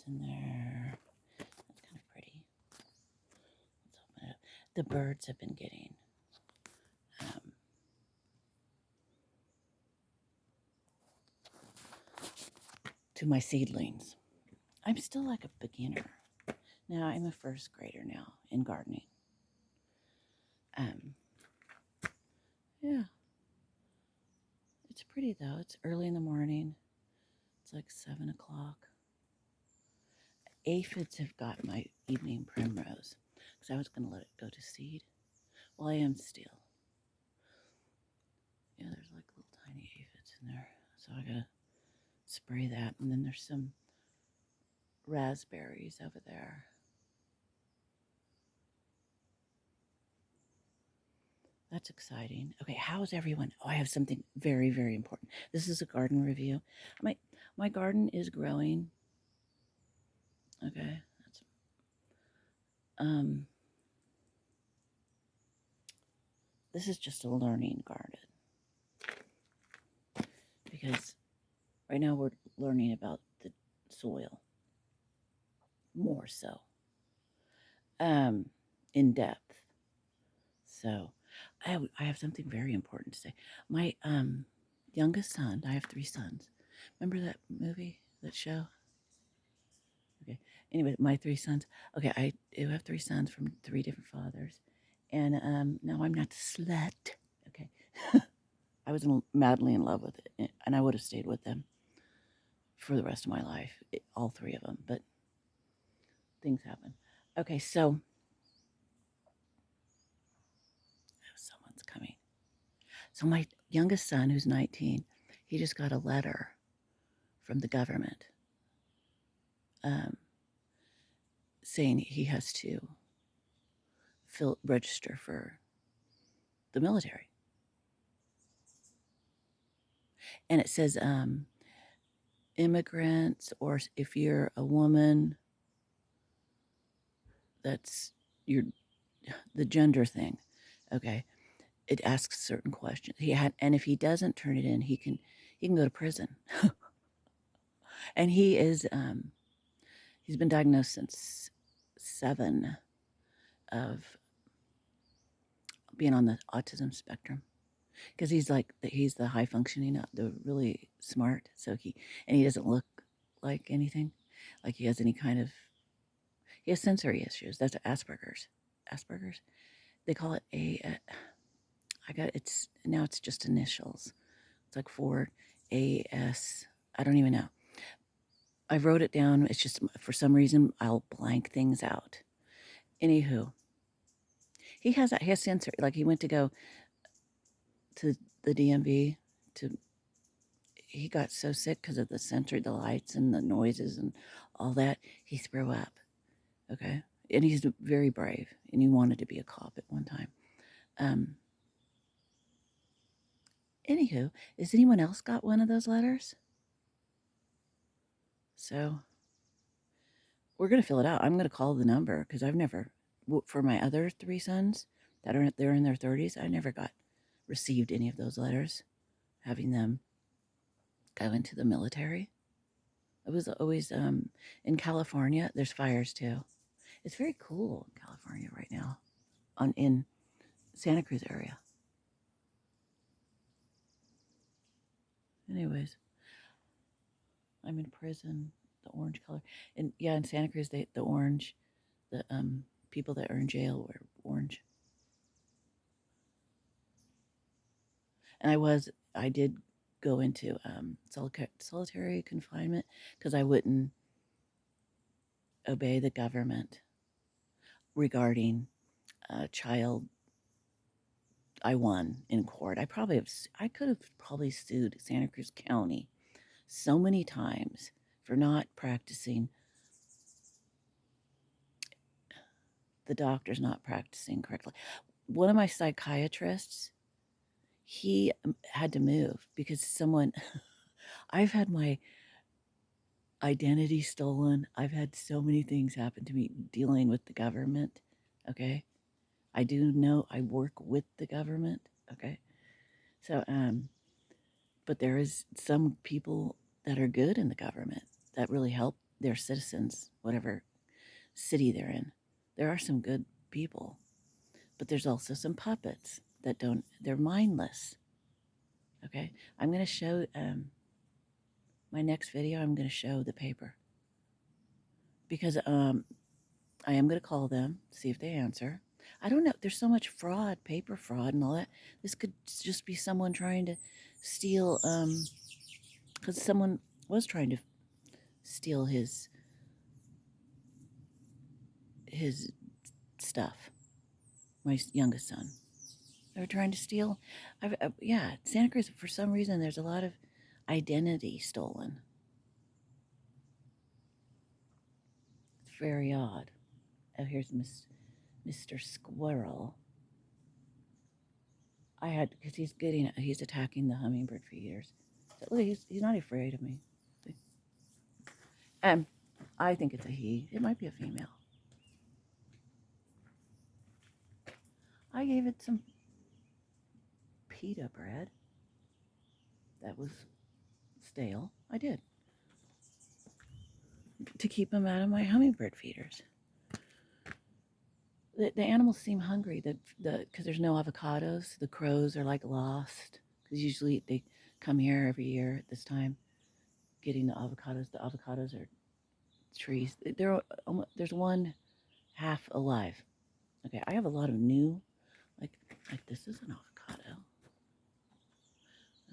in there. That's kind of pretty. Let's open it up. The birds have been getting um, to my seedlings. I'm still like a beginner. Now I'm a first grader now in gardening. Um, yeah, it's pretty though. It's early in the morning. It's like 7 o'clock. Aphids have got my evening primrose because I was going to let it go to seed. Well, I am still. Yeah, there's like little tiny aphids in there. So I gotta spray that. And then there's some raspberries over there. That's exciting. Okay, how's everyone? Oh, I have something very, very important. This is a garden review. My garden is growing. Okay, that's um. This is just a learning garden because right now we're learning about the soil more so, in depth. So, I have something very important to say. My youngest son. I have 3 sons. Remember that movie, that show? Okay. Anyway, my 3 sons. Okay, I do have 3 sons from 3 different fathers, and now I'm not a slut. Okay, I was madly in love with it, and I would have stayed with them for the rest of my life, all 3 of them. But things happen. Okay, so someone's coming. So my youngest son, who's 19, he just got a letter from the government um, saying he has to register for the military. And it says immigrants, or if you're a woman, that's your the gender thing. Okay, it asks certain questions. And if he doesn't turn it in, he can go to prison. And he's been diagnosed since 7 of being on the autism spectrum, because he's the high functioning, the really smart. So he doesn't look like anything, like he has any kind of he has sensory issues. That's Asperger's. Asperger's. They call it I got it's now. It's just initials. It's like 4 AS. I don't even know. I wrote it down. It's just for some reason I'll blank things out. Anywho, he has sensory. Like he went to go to the DMV to. He got so sick because of the sensory, the lights and the noises and all that. He threw up. Okay, and he's very brave, and he wanted to be a cop at one time. Um, Anywho, has anyone else got one of those letters? So we're gonna fill it out. I'm gonna call the number because I've never, for my other 3 sons that are they're in their 30s, I never got received any of those letters having them go into the military. It was always in California. There's fires too. It's very cool in California right now, in Santa Cruz area. Anyways, I'm in prison. The orange color, and yeah, in Santa Cruz, the orange, the people that are in jail wear orange. And I did go into solitary confinement because I wouldn't obey the government regarding a child. I won in court. I could have probably sued Santa Cruz County so many times for not practicing, the doctors not practicing correctly. One of my psychiatrists, he had to move because I've had my identity stolen. I've had so many things happen to me dealing with the government. Okay. I do know I work with the government. Okay. So, but there is some people that are good in the government that really help their citizens, whatever city they're in. There are some good people, but there's also some puppets that don't, they're mindless. Okay. I'm going to show, my next video, I'm going to show the paper because I am going to call them, see if they answer. I don't know. There's so much fraud, paper fraud and all that. This could just be someone trying to steal, because someone was trying to steal his stuff. My youngest son. They were trying to steal. Yeah, Santa Cruz, for some reason, there's a lot of identity stolen. It's very odd. Oh, here's Mr. Squirrel. I had, because he's attacking the hummingbird feeders. So, look, he's not afraid of me. I think it's a he. It might be a female. I gave it some pita bread that was stale. I did. To keep him out of my hummingbird feeders. The animals seem hungry. Because there's no avocados. The crows are like lost. Because usually they come here every year at this time, getting the avocados. The avocados are trees. There's one half alive. Okay, I have a lot of new, like this is an avocado.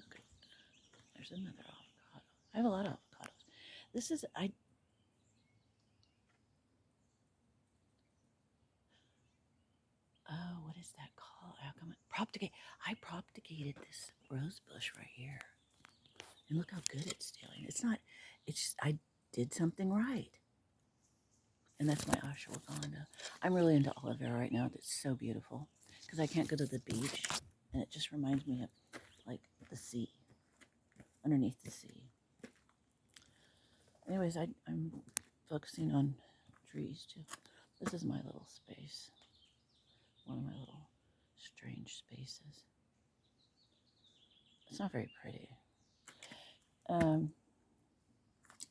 Okay, there's another avocado. I have a lot of avocados. This is oh, what is that called? How come I propagated this rose bush right here. And look how good it's doing. It's just, I did something right. And that's my ashwagandha. I'm really into aloe vera right now. It's so beautiful. Because I can't go to the beach. And it just reminds me of, like, the sea. Underneath the sea. Anyways, I'm focusing on trees, too. This is my little space. One of my little strange spaces. It's not very pretty.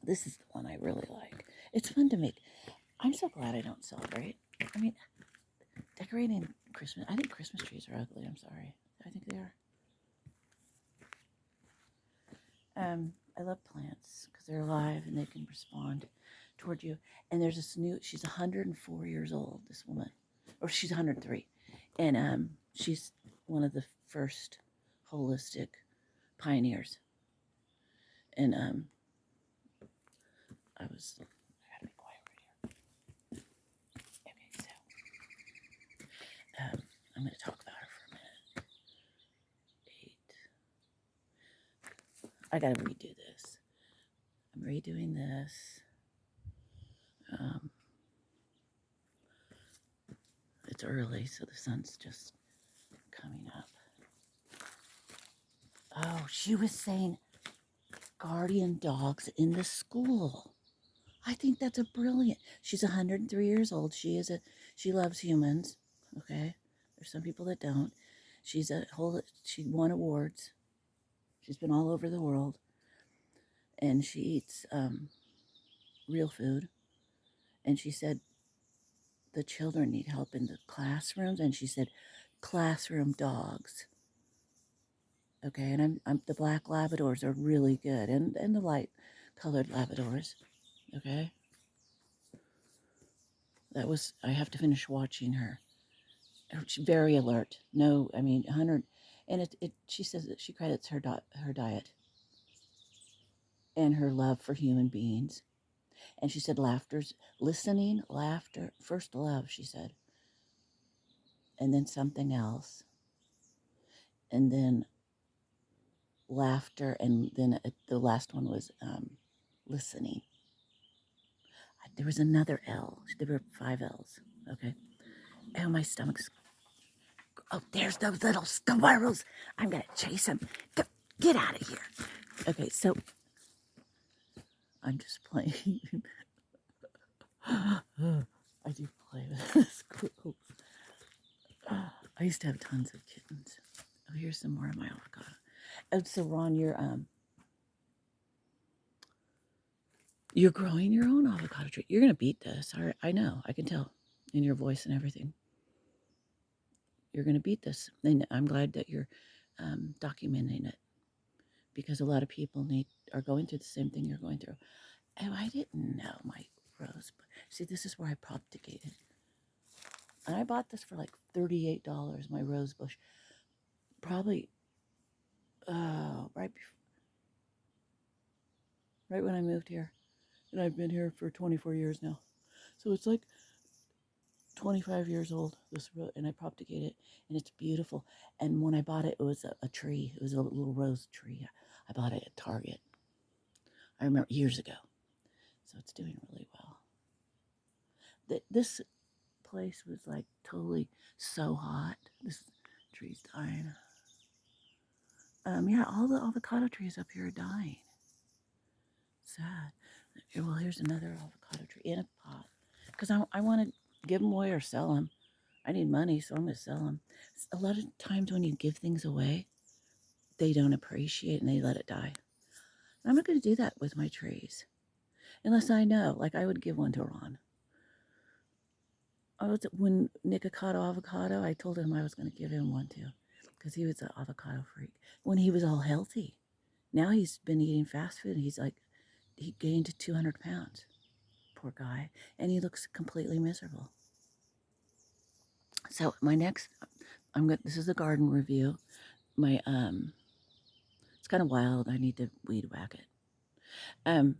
This is the one I really like. It's fun to make. I'm so glad I don't celebrate. I mean, decorating Christmas. I think Christmas trees are ugly. I'm sorry. I think they are. I love plants because they're alive and they can respond toward you. And there's this she's 104 years old, this woman. Or she's 103. And she's one of the first holistic pioneers. And I gotta be quiet right here. Okay, so I'm gonna talk about her for a minute. 8. I gotta redo this. I'm redoing this. It's early, so the sun's just coming up. Oh, she was saying guardian dogs in the school. I think that's a brilliant. She's 103 years old. She loves humans. Okay, there's some people that don't. She won awards. She's been all over the world, and she eats real food. And she said the children need help in the classrooms, and she said classroom dogs. Okay, and the black Labradors are really good, and the light colored Labradors. Okay, I have to finish watching her. She's very alert. No, I mean 100, and she says that she credits her diet and her love for human beings. And she said listening, laughter, first love, she said, and then something else, and then laughter, and then the last one was listening. There was another L. There were 5 L's. Okay. Oh, my stomach's. Oh, there's those little squirrels. I'm gonna chase them. Get out of here. Okay, so I'm just playing. I do play with squirrels. I used to have tons of kittens. Oh, here's some more of my avocado. Oh, so Ron, You're growing your own avocado tree. You're going to beat this. I know. I can tell in your voice and everything. You're going to beat this. And I'm glad that you're documenting it because a lot of people are going through the same thing you're going through. Oh, I didn't know my rose. See, this is where I propagated. And I bought this for like $38, my rose bush. Probably right when I moved here. And I've been here for 24 years now. So it's like 25 years old, and I propagate it, and it's beautiful. And when I bought it, it was a tree. It was a little rose tree. I bought it at Target. I remember years ago. So it's doing really well. This place was like totally so hot. This tree's dying. Yeah, all the avocado trees up here are dying. Sad. Well, here's another avocado tree in a pot because I want to give them away or sell them. I need money, so I'm going to sell them. A lot of times when you give things away, they don't appreciate and they let it die. And I'm not going to do that with my trees. Unless I know, like I would give one to Ron. When Nick caught avocado, I told him I was going to give him one too. Because he was an avocado freak. When he was all healthy. Now he's been eating fast food. He gained 200 pounds. Poor guy. And he looks completely miserable. So this is a garden review. It's kind of wild. I need to weed whack it. I'm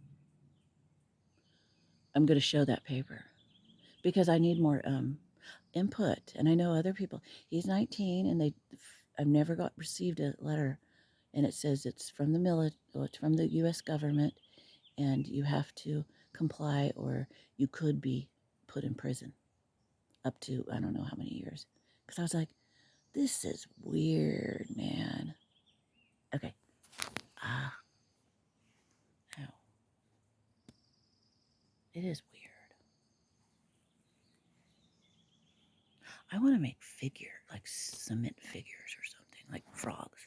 going to show that paper because I need more input. And I know other people. He's 19, and I've never received a letter, and it says it's from the it's from the U.S. government, and you have to comply, or you could be put in prison up to I don't know how many years. Because I was like, this is weird, man. Okay. Ah, oh, it is weird. I want to make like cement figures or something, like frogs.